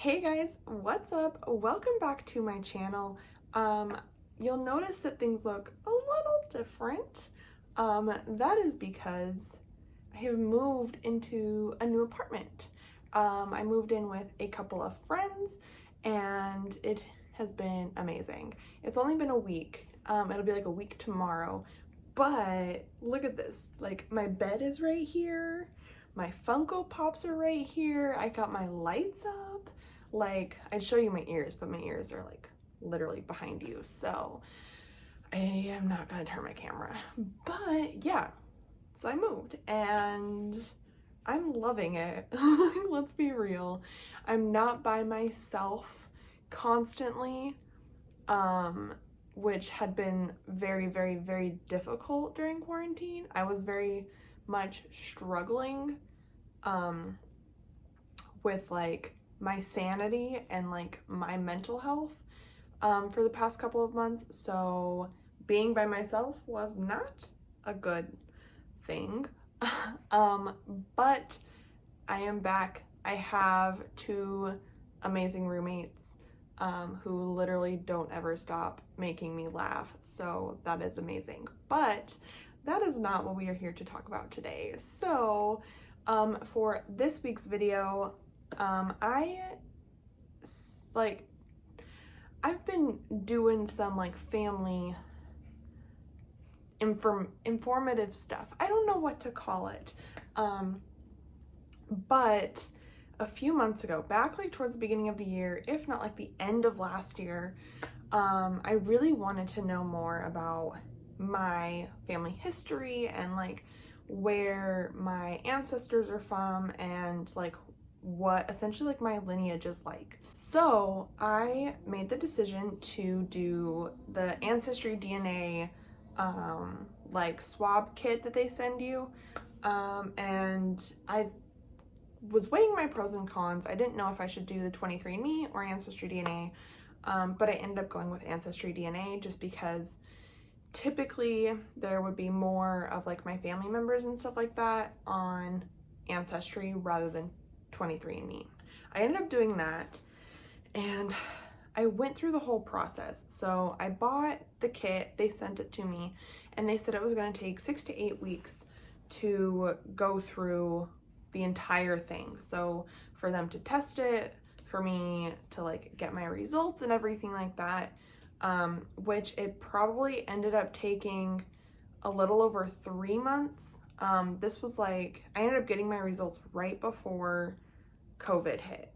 Hey guys, what's up? Welcome back to my channel. You'll notice that things look a little different. That is because I have moved into a new apartment. I moved in with a couple of friends and it has been amazing. It's only been a week. It'll be like a week tomorrow, but look at this. Like, my bed is right here. My Funko Pops are right here. I got my lights up. Like, I'd show you my ears, but my ears are like literally behind you. So I am not gonna turn my camera, but yeah. So I moved and I'm loving it. Let's be real. I'm not by myself constantly, which had been very, very, very difficult during quarantine. I was very much struggling with like my sanity and like my mental health for the past couple of months. So being by myself was not a good thing. But I am back. I have two amazing roommates who literally don't ever stop making me laugh. So that is amazing. But that is not what we are here to talk about today. So for this week's video, I've been doing some like family informative stuff. I don't know what to call it. But a few months ago, back like towards the beginning of the year, if not like the end of last year, I really wanted to know more about my family history and like where my ancestors are from and like what essentially like my lineage is like. So I made the decision to do the Ancestry DNA like swab kit that they send you, and I was weighing my pros and cons. I didn't know if I should do the 23andMe or Ancestry DNA, but I ended up going with Ancestry DNA just because typically there would be more of like my family members and stuff like that on Ancestry rather than 23andMe. I ended up doing that and I went through the whole process. So I bought the kit, they sent it to me, and they said it was going to take 6 to 8 weeks to go through the entire thing. So for them to test it, for me to like get my results and everything like that, which it probably ended up taking a little over 3 months. This was like, I ended up getting my results right before COVID hit.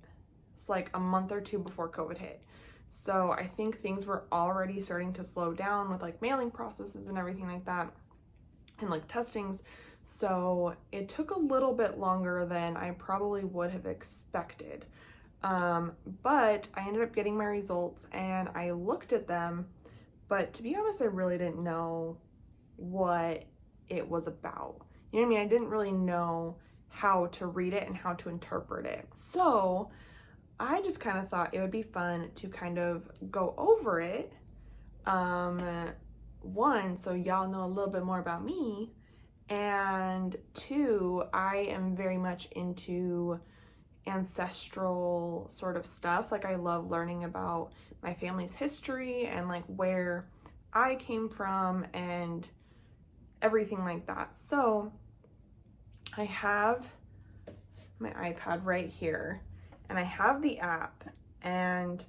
It's like a month or two before COVID hit. So I think things were already starting to slow down with like mailing processes and everything like that and like testings. So it took a little bit longer than I probably would have expected. But I ended up getting my results and I looked at them, but to be honest, I really didn't know what it was about. You know what I mean? I didn't really know how to read it and how to interpret it. So I just kind of thought it would be fun to kind of go over it. One, so y'all know a little bit more about me, and two, I am very much into ancestral sort of stuff. Like, I love learning about my family's history and like where I came from and everything like that. So I have my iPad right here and I have the app and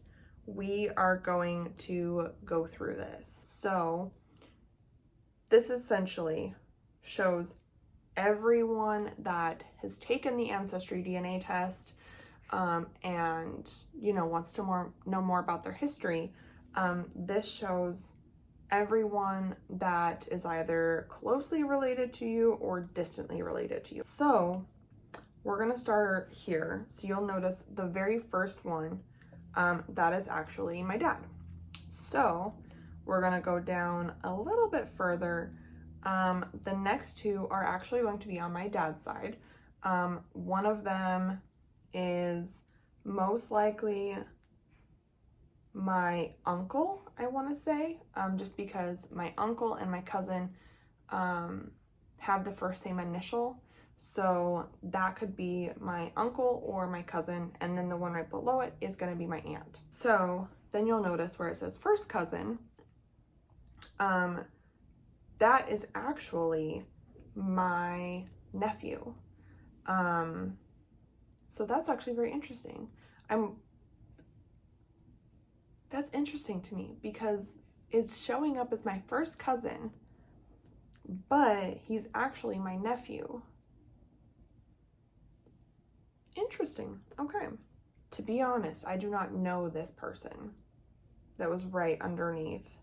we are going to go through this. So this essentially shows everyone that has taken the Ancestry DNA test and, you know, wants to know more about their history. This shows everyone that is either closely related to you or distantly related to you. So we're gonna start here. So you'll notice the very first one, that is actually my dad. So we're gonna go down a little bit further. The next two are actually going to be on my dad's side. One of them is most likely my uncle, I want to say, just because my uncle and my cousin have the first same initial. So that could be my uncle or my cousin, and then the one right below it is going to be my aunt. So then you'll notice where it says first cousin, that is actually my nephew. So that's actually very interesting. That's interesting to me because it's showing up as my first cousin, but he's actually my nephew. Interesting. Okay. To be honest, I do not know this person that was right underneath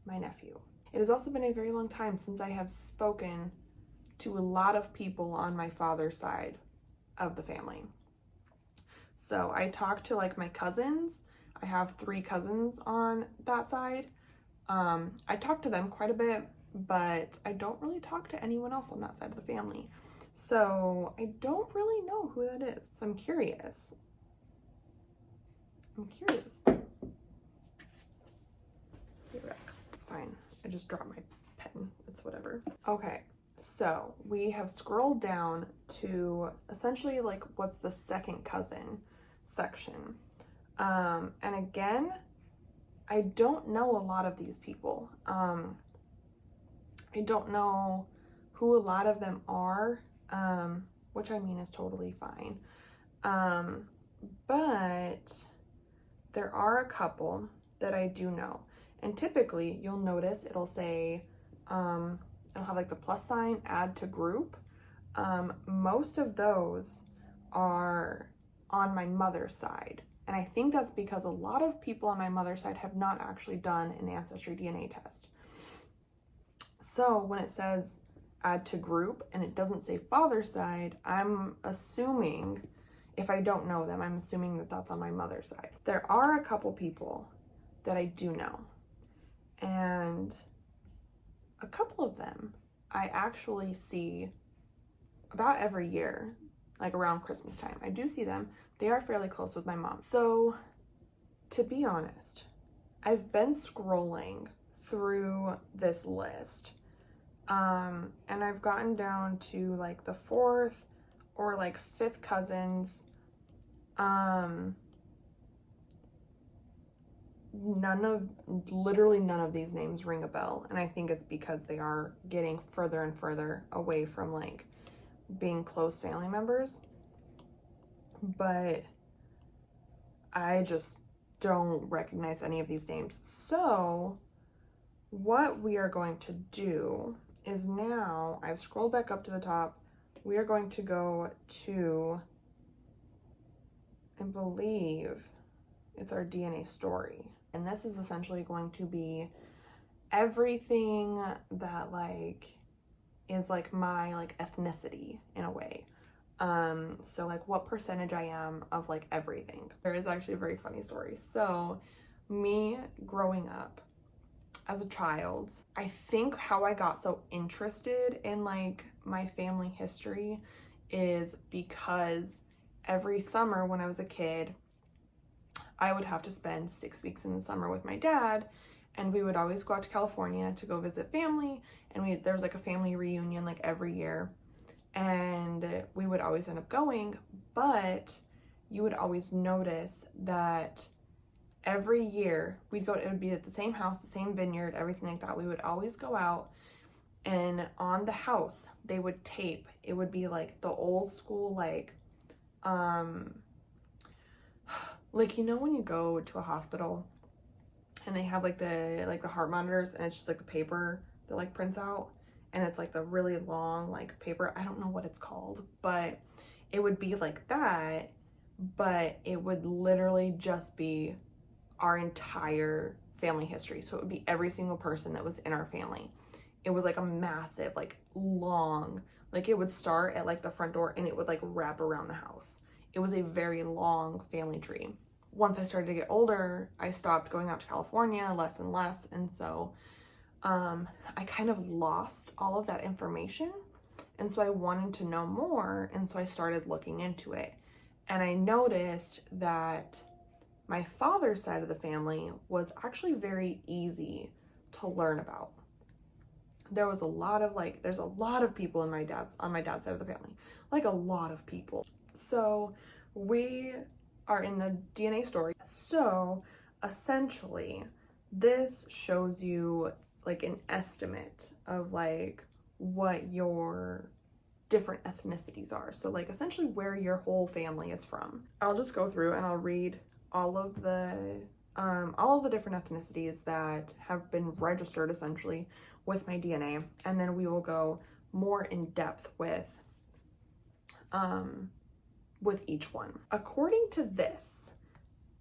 my nephew. It has also been a very long time since I have spoken to a lot of people on my father's side of the family. So I talked to like my cousins. I have 3 cousins on that side. I talk to them quite a bit, but I don't really talk to anyone else on that side of the family. So I don't really know who that is. So I'm curious. It's fine. I just dropped my pen. It's whatever. Okay. So we have scrolled down to essentially like what's the second cousin section. And again, I don't know a lot of these people. I don't know who a lot of them are, which I mean is totally fine. But there are a couple that I do know. And typically you'll notice it'll say, it'll have like the plus sign, add to group. Most of those are on my mother's side. And I think that's because a lot of people on my mother's side have not actually done an Ancestry DNA test. So when it says add to group and it doesn't say father's side, I'm assuming, if I don't know them, I'm assuming that that's on my mother's side. There are a couple people that I do know. And a couple of them I actually see about every year, like around Christmas time. I do see them. They are fairly close with my mom. So to be honest, I've been scrolling through this list, and I've gotten down to like the 4th or like 5th cousins. Literally none of these names ring a bell, and I think it's because they are getting further and further away from like being close family members. But I just don't recognize any of these names. So what we are going to do is, now I've scrolled back up to the top, we are going to go to, I believe it's our DNA story. And this is essentially going to be everything that like is like my like ethnicity in a way. So like what percentage I am of like everything. There is actually a very funny story. So me growing up as a child, I think how I got so interested in like my family history is because every summer when I was a kid, I would have to spend 6 weeks in the summer with my dad, and we would always go out to California to go visit family, and there was like a family reunion like every year, and we would always end up going. But you would always notice that every year we'd go, it would be at the same house, the same vineyard, everything like that. We would always go out, and on the house they would tape, it would be like the old school like, you know, when you go to a hospital and they have like the heart monitors, and it's just like the paper that like prints out, and it's like the really long like paper, I don't know what it's called, but it would be like that, but it would literally just be our entire family history. So it would be every single person that was in our family. It was like a massive, like long, like it would start at like the front door and it would like wrap around the house. It was a very long family tree. Once I started to get older, I stopped going out to California less and less. And so I kind of lost all of that information. And so I wanted to know more. And so I started looking into it. And I noticed that my father's side of the family was actually very easy to learn about. there was a lot of like, there's a lot of people on my dad's side of the family, like a lot of people. So we are in the DNA story. So essentially this shows you like an estimate of like what your different ethnicities are. So like essentially where your whole family is from. I'll just go through and I'll read all of the different ethnicities that have been registered essentially with my DNA, and then we will go more in depth with each one. According to this,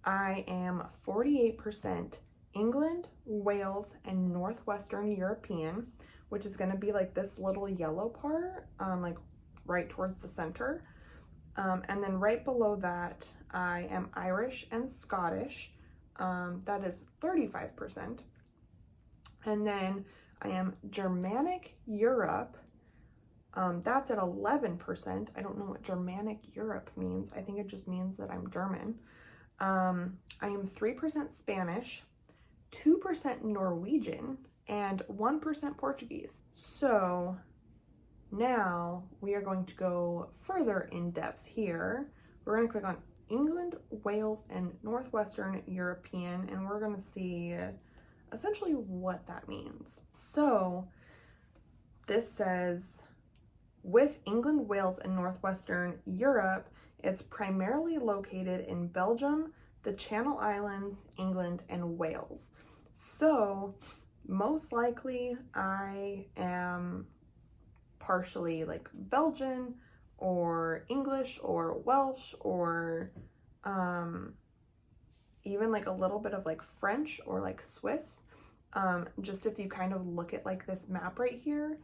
I am 48% England, Wales, and Northwestern European, which is going to be like this little yellow part, like right towards the center. And then right below that, I am Irish and Scottish. That is 35%. And then I am Germanic Europe. That's at 11%. I don't know what Germanic Europe means. I think it just means that I'm German. I am 3% Spanish, 2% Norwegian, and 1% Portuguese. So now we are going to go further in depth here. We're going to click on England, Wales, and Northwestern European, and we're going to see essentially what that means. So this says, with England, Wales, and Northwestern Europe, it's primarily located in Belgium, the Channel Islands, England, and Wales. So most likely I am partially like Belgian or English or Welsh or even like a little bit of like French or like Swiss. Just if you kind of look at like this map right here,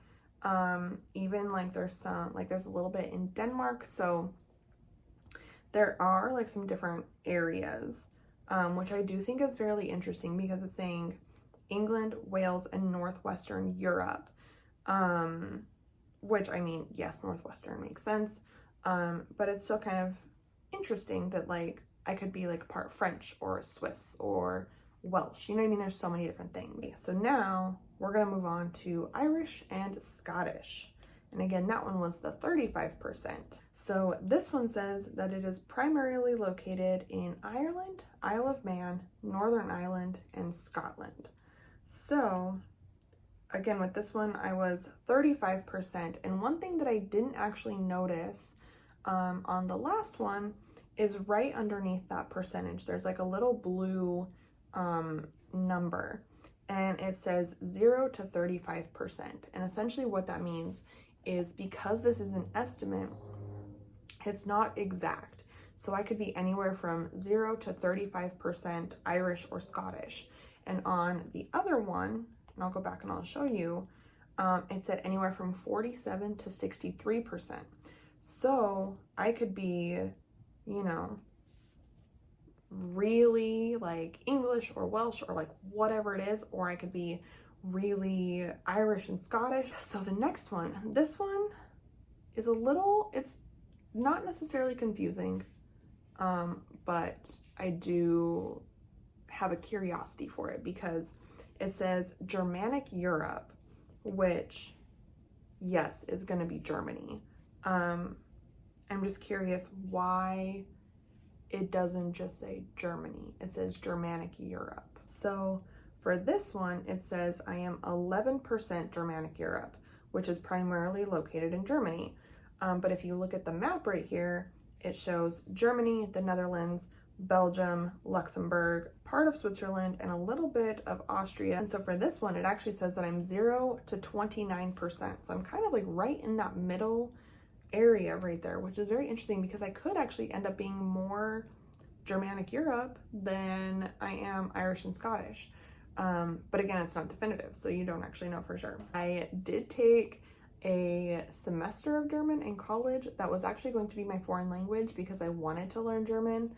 even like there's a little bit in Denmark. So there are like some different areas, which I do think is fairly interesting because it's saying England, Wales, and Northwestern Europe, which I mean, yes, Northwestern makes sense, but it's still kind of interesting that like I could be like part French or Swiss or Welsh, you know what I mean? There's so many different things. So now we're gonna move on to Irish and Scottish. And again, that one was the 35%. So this one says that it is primarily located in Ireland, Isle of Man, Northern Ireland, and Scotland. So again, with this one, I was 35%. And one thing that I didn't actually notice on the last one is right underneath that percentage, there's like a little blue number, and it says 0 to 35%. And essentially what that means is because this is an estimate, it's not exact. So I could be anywhere from 0 to 35% Irish or Scottish. And on the other one, and I'll go back and I'll show you, it said anywhere from 47 to 63%. So I could be, you know, really like English or Welsh or like whatever it is, or I could be really Irish and Scottish. So the next one, this one is it's not necessarily confusing, but I do have a curiosity for it because it says Germanic Europe, which yes, is going to be Germany. I'm just curious why it doesn't just say Germany. It says Germanic Europe. So for this one, it says I am 11% Germanic Europe, which is primarily located in Germany. But if you look at the map right here, it shows Germany, the Netherlands, Belgium, Luxembourg, part of Switzerland, and a little bit of Austria. And so for this one, it actually says that I'm 0 to 29%. So I'm kind of like right in that middle area right there, which is very interesting because I could actually end up being more Germanic Europe than I am Irish and Scottish. But again, it's not definitive, so you don't actually know for sure. I did take a semester of German in college that was actually going to be my foreign language because I wanted to learn German.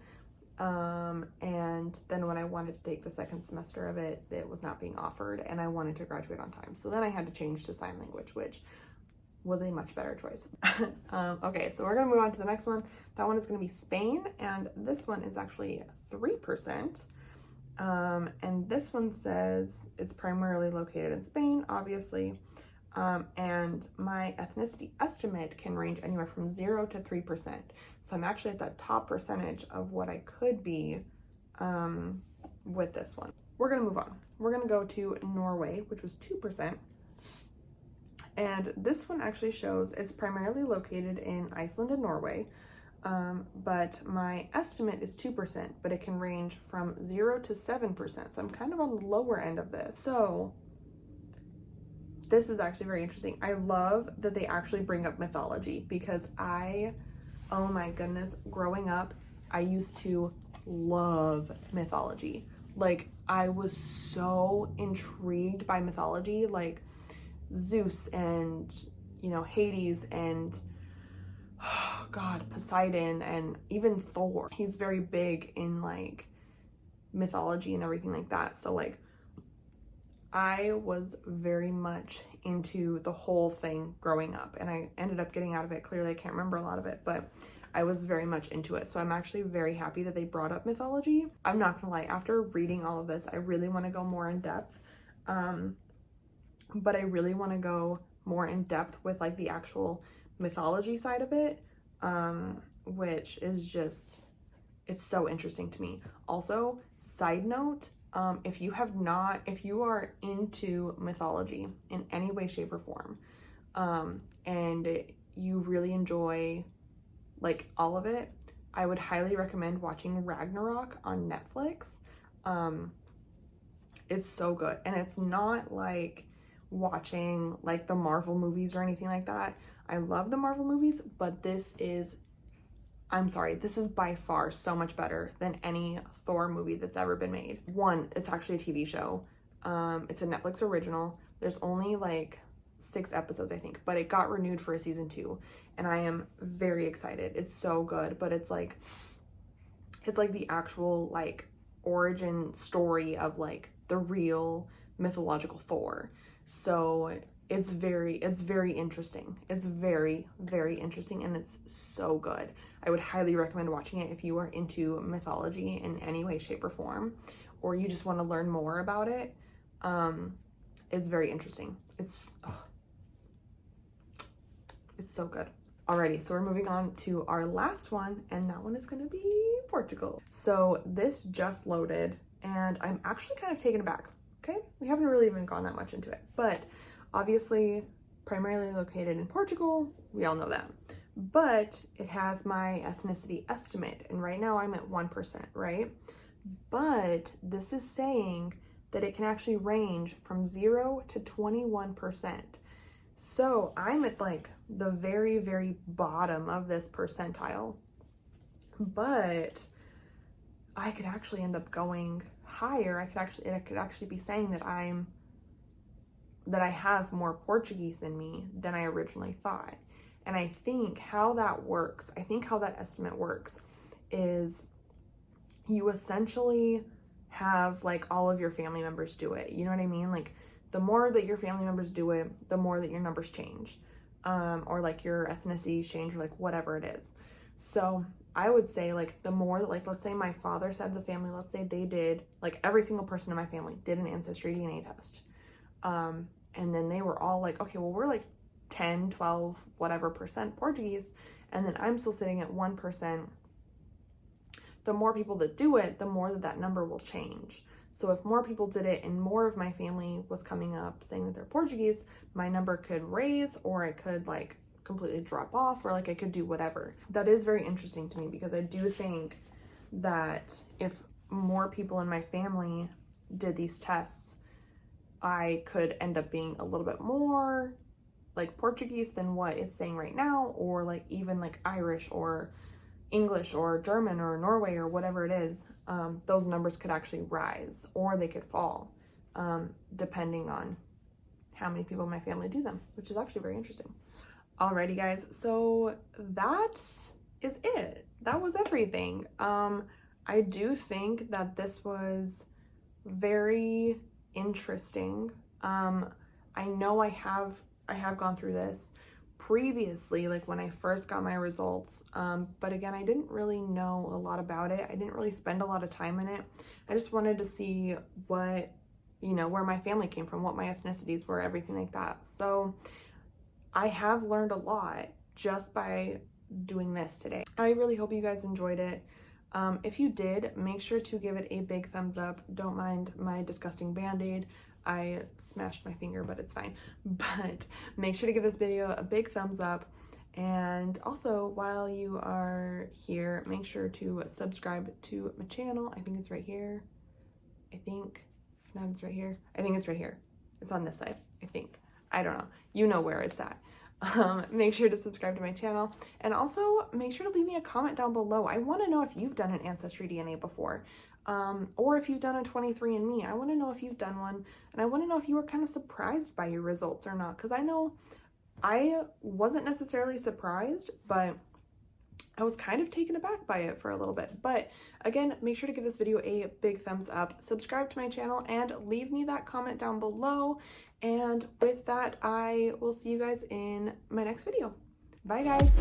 And then when I wanted to take the second semester of it, it was not being offered and I wanted to graduate on time. So then I had to change to sign language, which was a much better choice. Okay, so we're gonna move on to the next one. That one is gonna be Spain, and this one is actually 3%. And this one says it's primarily located in Spain, obviously. and my ethnicity estimate can range anywhere from 0 to 3%. So I'm actually at that top percentage of what I could be with this one. We're gonna move on. We're gonna go to Norway, which was 2%. And this one actually shows it's primarily located in Iceland and Norway, but my estimate is 2%, but it can range from 0 to 7%. So I'm kind of on the lower end of this. So this is actually very interesting. I love that they actually bring up mythology because oh my goodness, growing up, I used to love mythology. Like, I was so intrigued by mythology, like Zeus and, you know, Hades and, oh God, Poseidon and even Thor. He's very big in like mythology and everything like that. So like, I was very much into the whole thing growing up, and I ended up getting out of it. Clearly, I can't remember a lot of it, but I was very much into it. So I'm actually very happy that they brought up mythology. I'm not gonna lie, after reading all of this, I really want to go more in depth. But I really want to go more in depth with like the actual mythology side of it, which is just, it's so interesting to me. Also, side note, if you are into mythology in any way, shape, or form, and you really enjoy like all of it, I would highly recommend watching Ragnarok on Netflix. It's so good, and it's not like watching like the Marvel movies or anything like that. I love the Marvel movies, but this is by far so much better than any Thor movie that's ever been made. One, it's actually a TV show. It's a Netflix original. There's only like 6 episodes, I think, but it got renewed for a season 2, and I am very excited. It's so good, but it's like the actual like origin story of like the real mythological Thor. So it's very interesting. It's very, very interesting, and it's so good. I would highly recommend watching it if you are into mythology in any way, shape, or form, or you just want to learn more about it. It's very interesting. It's so good. Alrighty, so we're moving on to our last one, and that one is going to be Portugal. So this just loaded, and I'm actually kind of taken aback. Okay, we haven't really even gone that much into it, but obviously primarily located in Portugal, we all know that. But it has my ethnicity estimate, and right now I'm at 1%, right? But this is saying that it can actually range from 0 to 21%. So I'm at like the very, very bottom of this percentile, but I could actually end up going higher. It could actually be saying that I have more Portuguese in me than I originally thought. And I think how that estimate works is you essentially have like all of your family members do it. You know what I mean? Like the more that your family members do it, the more that your numbers change, or like your ethnicities change, or like whatever it is. So I would say like the more that, like, let's say my father's side of the family, let's say they did, like every single person in my family did an Ancestry DNA test. And then they were all like, okay, well, we're like 10, 12, whatever percent Portuguese. And then I'm still sitting at 1%. The more people that do it, the more that number will change. So if more people did it and more of my family was coming up saying that they're Portuguese, my number could raise, or it could like completely drop off, or like I could do whatever. That is very interesting to me, because I do think that if more people in my family did these tests, I could end up being a little bit more like Portuguese than what it's saying right now, or like even like Irish or English or German or Norway or whatever it is. Those numbers could actually rise, or they could fall, depending on how many people in my family do them, which is actually very interesting. Alrighty guys, so that is it. That was everything. I do think that this was very interesting. I know I have gone through this previously, like when I first got my results, but again, I didn't really know a lot about it. I didn't really spend a lot of time in it. I just wanted to see what you know, where my family came from, what my ethnicities were, everything like that. So I have learned a lot just by doing this today. I really hope you guys enjoyed it. If you did, make sure to give it a big thumbs up. Don't mind my disgusting band-aid. I smashed my finger, but it's fine. But make sure to give this video a big thumbs up. And also, while you are here, make sure to subscribe to my channel. I think it's right here. I think, if not, it's right here. I think it's right here. It's on this side, I think. I don't know. You know where it's at. Make sure to subscribe to my channel, and also make sure to leave me a comment down below. I want to know if you've done an Ancestry DNA before, or if you've done a 23andMe. I want to know if you've done one, and I want to know if you were kind of surprised by your results or not, because I know I wasn't necessarily surprised, but I was kind of taken aback by it for a little bit. But again, make sure to give this video a big thumbs up, subscribe to my channel, and leave me that comment down below. And with that, I will see you guys in my next video. Bye, guys.